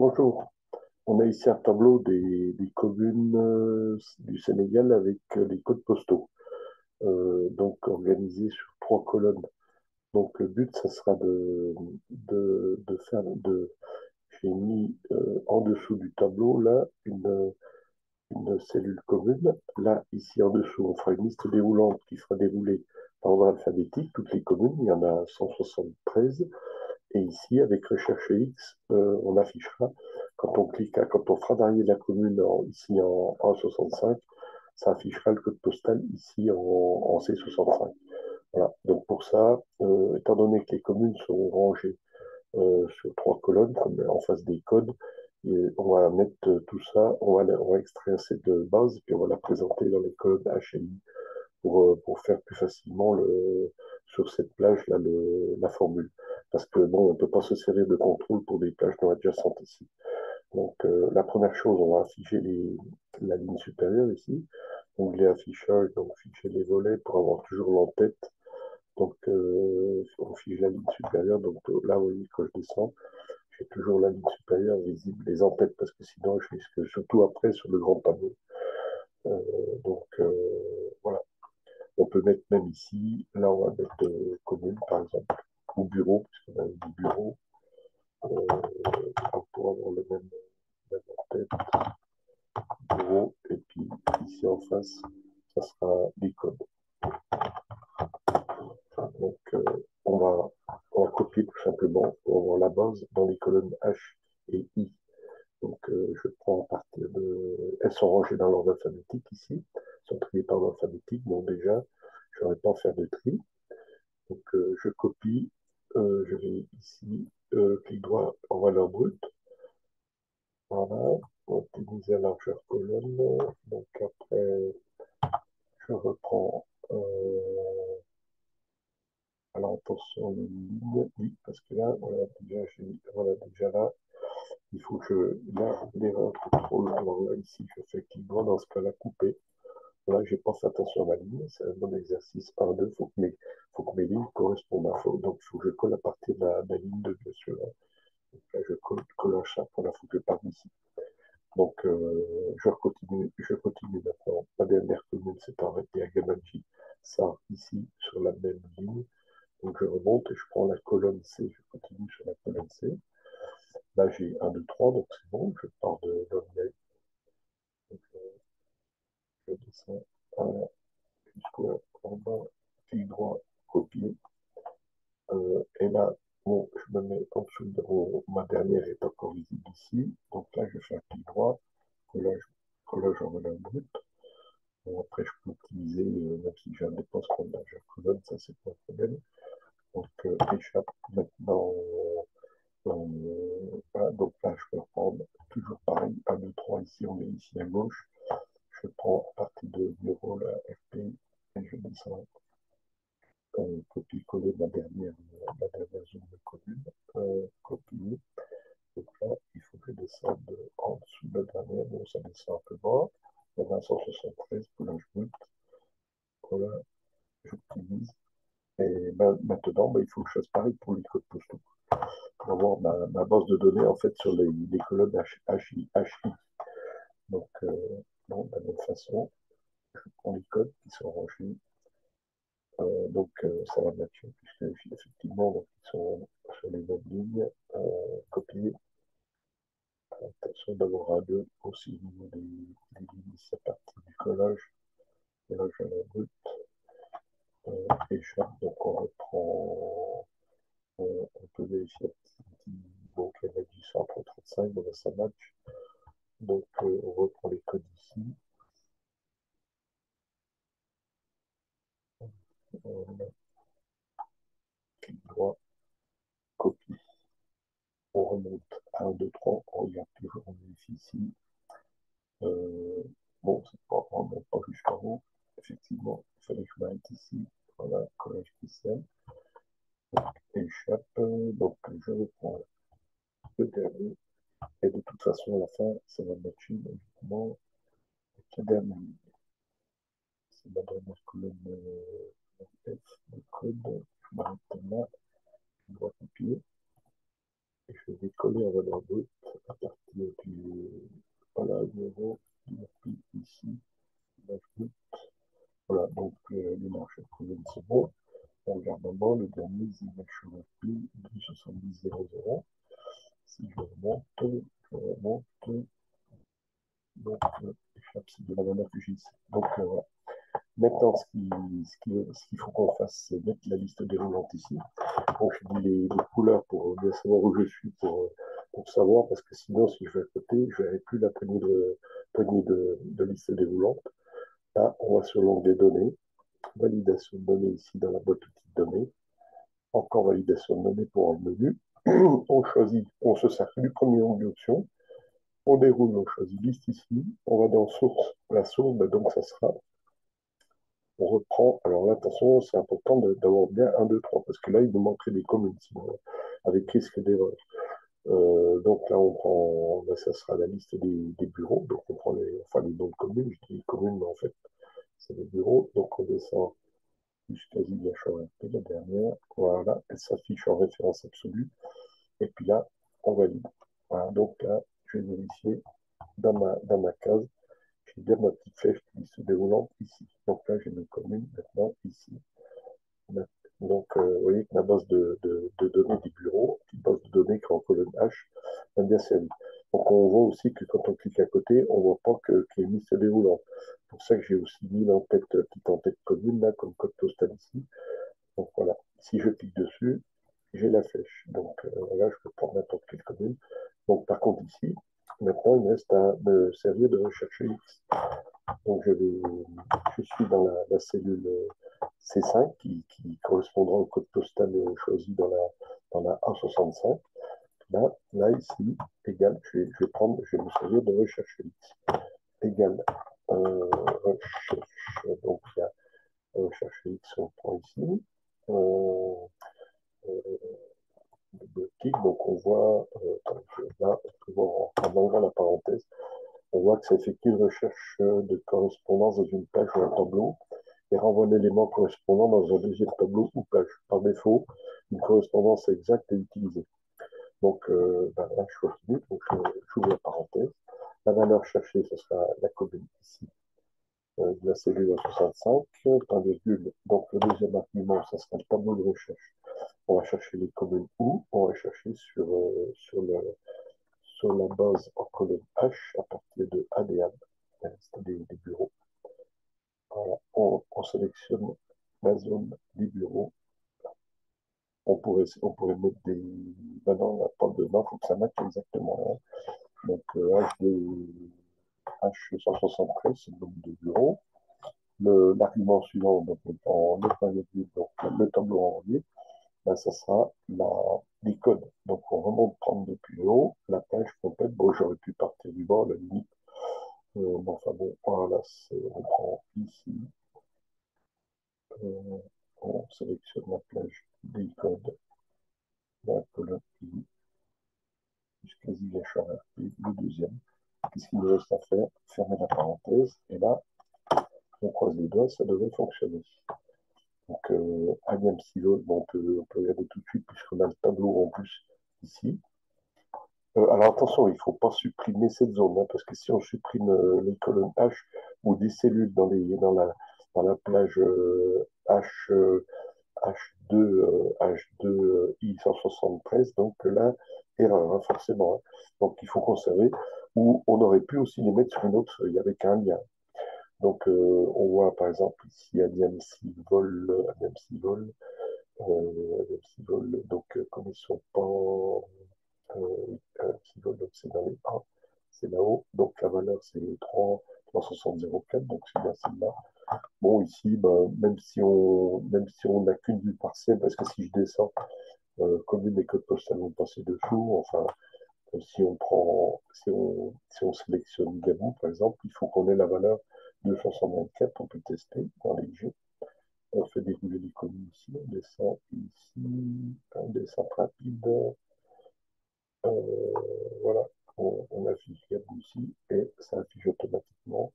Bonjour. On a ici un tableau des communes du Sénégal avec les codes postaux, donc organisés sur trois colonnes. Donc le but, ça sera de faire j'ai mis en dessous du tableau là une cellule commune. Là, ici en dessous, on fera une liste déroulante qui sera déroulée par ordre alphabétique, toutes les communes, il y en a 173. Et ici, avec Recherche X, on affichera, quand on fera varier la commune ici en 65, ça affichera le code postal ici en C65. Voilà. Donc pour ça, étant donné que les communes seront rangées sur trois colonnes, comme en face des codes, et on va mettre tout ça, on va extraire cette base, puis on va la présenter dans les colonnes HMI pour faire plus facilement sur cette plage-là la formule. Parce que bon, on ne peut pas se servir de contrôle pour des plages non adjacentes ici. Donc la première chose, on va afficher la ligne supérieure ici. Onglet affichage, donc ficher les volets pour avoir toujours l'en-tête. Donc on fiche la ligne supérieure. Donc là, vous voyez, quand je descends, j'ai toujours la ligne supérieure visible, les en-têtes, parce que sinon, je risque, surtout après, sur le grand panneau. Donc voilà. On peut mettre même ici, là on va mettre commune par exemple, ou bureau, puisqu'on a dit bureau, pour avoir même en-tête, bureau, et puis ici en face, ça sera des codes. Donc on va copier tout simplement pour avoir la base dans les colonnes H et I. Donc je prends à partir de... Elles sont rangées dans l'ordre alphabétique ici, elles sont triées par l'ordre alphabétique, donc déjà, je n'aurais pas à faire de tri. Donc je copie, je vais ici, clic droit en valeur brute. Voilà, optimiser la largeur colonne. Donc après, je reprends. Alors attention les lignes, oui, parce que là, voilà, déjà là, il faut que là, l'erreur est trop. Alors là, ici, je fais clic droit dans ce cas-là, couper. Là, j'ai pas fait attention à ma ligne, c'est un bon exercice. 1, 2, faut que mes lignes correspondent à faux. Donc, il faut que je colle à partir de la ligne 2, bien sûr. Donc là, je colle un chat, voilà, il faut que je parte d'ici. Donc, je continue maintenant. Ma dernière commune, c'est par Diagonalji. Ça, ici, sur la même ligne. Donc, je remonte et je prends la colonne C. Je continue sur la colonne C. Là, j'ai 1, 2, 3, donc c'est bon. Je pars de l'onglet. Donc, je descends jusqu'en bas, clic droit, copier. Et là, bon, je me mets en dessous de ma dernière est encore visible ici. Donc là, je fais un clic droit, collage, collage en valeur brute. Bon, après, je peux optimiser, même si j'ai un dépense collage à colonne, ça, c'est pas un problème. Donc, échappe maintenant. Voilà, donc là, je peux reprendre toujours pareil, 1, 2, 3, ici, on est ici à gauche. Je prends à partir de bureau, la FP, et je descends, copier-coller ma dernière zone de commune, copier. Donc là, il faut que je descende en dessous de la dernière, bon, ça descend un peu bas. On a 173 pour l'ajout. Voilà, j'optimise. Et ben, maintenant, ben, il faut que je fasse pareil pour les codes postaux. Pour avoir ma base de données en fait sur les colonnes HI. Donc, bon, de la même façon, je prends les codes qui sont rangés. Donc, ça va matcher, puisque effectivement, donc, ils sont sur les mêmes lignes. Copier. Attention d'avoir un 2 aussi au niveau des lignes, c'est partie du collage. Et là, je la brute. Échappe, donc on reprend. On peut vérifier donc elle a dit 135, bon, ça match. Donc on reprend les codes ici. On clic droit, copie. On remonte 1, 2, 3. On regarde toujours, on vérifie ici. Bon, c'est pas, on ne remonte pas jusqu'en haut. Effectivement, il fallait que je m'arrête ici. Voilà, collage spécial. Échappe. Donc je reprends le dernier. Et de toute façon, à la fin, ça va matcher logiquement avec la dernière. C'est la dernière colonne F, de code. Je m'arrête là. Je dois copier. Et je vais coller en valeur brute à partir du, voilà, numéro du ici, image brute. Voilà, donc les marches colonnes, c'est bon. On regarde d'abord le dernier Zimmer du 7000. Si je remonte, donc c'est de la valeur que j'ai ici. Donc voilà. Maintenant, ce qu'il faut qu'on fasse, c'est mettre la liste déroulante ici. Donc je dis les couleurs pour bien savoir où je suis, pour savoir, parce que sinon, si je vais à côté, je n'aurai plus la poignée de liste déroulante. Là, on va sur l'onglet données, validation de données ici dans la boîte outils de données, encore validation de données pour le menu. On choisit, on se sert du premier onglet option, on déroule, on choisit liste ici, on va dans source. La source, ben donc ça sera, on reprend. Alors là, attention, c'est important d'avoir bien 1, 2, 3, parce que là, il nous manquerait des communes, sinon, avec risque d'erreur. Donc là, on prend, là, ça sera la liste des bureaux. Donc on prend les noms de communes. Je dis communes, mais en fait, c'est les bureaux. Donc on descend jusqu'à ZIHRP, la dernière. Voilà, elle s'affiche en référence absolue. Et puis là, on valide. Voilà, donc là, je vais vérifier dans ma case. J'ai bien ma petite flèche qui se déroulant ici. Donc là, j'ai mes communes maintenant ici. Donc, vous voyez que ma base de données du bureau, une base de données qui est en colonne H, m'a bien servi. Donc, on voit aussi que quand on clique à côté, on ne voit pas qu'il y ait une liste déroulante. C'est pour ça que j'ai aussi mis petite en-tête commune, là, comme code postal ici. Donc, voilà. Si je clique dessus, j'ai la flèche. Donc, là, je peux prendre n'importe quelle commune. Donc, par contre, ici, maintenant, il me reste à me servir de rechercher X. Donc, je suis dans la cellule C5 qui correspondra au code postal choisi dans la A65. Ici, égal, je vais me servir de recherche X. Égal, recherche, donc il y a recherche X, on prend ici. Donc on voit, là, on peut voir en enlevant la parenthèse, on voit que ça effectue une recherche de correspondance dans une page ou un tableau et renvoie l'élément correspondant dans un deuxième tableau ou page. Par défaut, une correspondance exacte est utilisée. Donc là, je continue, donc j'ouvre la parenthèse. La valeur cherchée, ce sera la commune ici de la cellule à 65, point virgule. Donc le deuxième argument, ça sera le tableau de recherche. On va chercher les communes où, on va chercher sur la base en colonne H à partir de ADA, c'est-à-dire des bureaux. Voilà, on sélectionne la zone des bureaux. On pourrait mettre des. Ben non, on n'a pas de. Non, il faut que ça matche exactement. Hein. Donc, H173, c'est le nombre de bureaux. L'argument suivant, donc, en donc, le tableau en revue, ben, ça sera les codes. Donc, on remonte prendre depuis le haut, la page complète. Bon, j'aurais pu partir du bas, à la limite. Mais enfin bon, voilà, on prend ici, euh, on sélectionne la plage des codes, la colonne I, jusqu'à ZHRP, le deuxième. Qu'est-ce qu'il nous reste à faire? Fermer la parenthèse, et là, on croise les doigts, ça devrait fonctionner. Donc, Aliam Silo, bon, on peut regarder tout de suite, puisqu'on a le tableau en plus ici. Alors attention, il ne faut pas supprimer cette zone, hein, parce que si on supprime les colonnes H ou des cellules dans la plage H, H2 I173, donc là, erreur, hein, forcément. Hein. Donc il faut conserver, ou on aurait pu aussi les mettre sur une autre feuille avec un lien. Donc on voit par exemple ici Aliam Civol, donc comme ils ne sont pas donc c'est dans les A, c'est là-haut. Donc la valeur, c'est 360,04, donc c'est bien celle-là. Bon, ici, ben, même si on n'a qu'une vue partielle, parce que si je descends, commune et code postal vont passer dessous, enfin, si on sélectionne Gabou, par exemple, il faut qu'on ait la valeur 224, on peut tester dans les jeux. On fait dérouler les communes ici, on descend ici, on descend rapide, voilà, on affiche Gabou ici et ça affiche automatiquement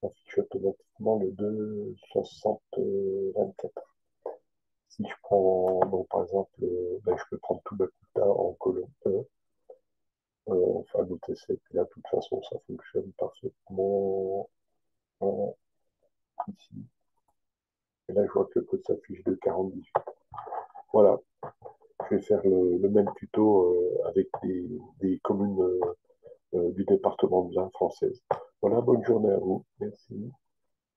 le 2,6024. Si je prends, donc, par exemple, ben, je peux prendre tout Bakuta en colonne essai. Puis là, de toute façon, ça fonctionne parfaitement ici. Et là, je vois que le code s'affiche de 4018. Voilà, je vais faire le même tuto avec des communes du département de l'Ain française. Voilà, bonne journée à vous. Merci.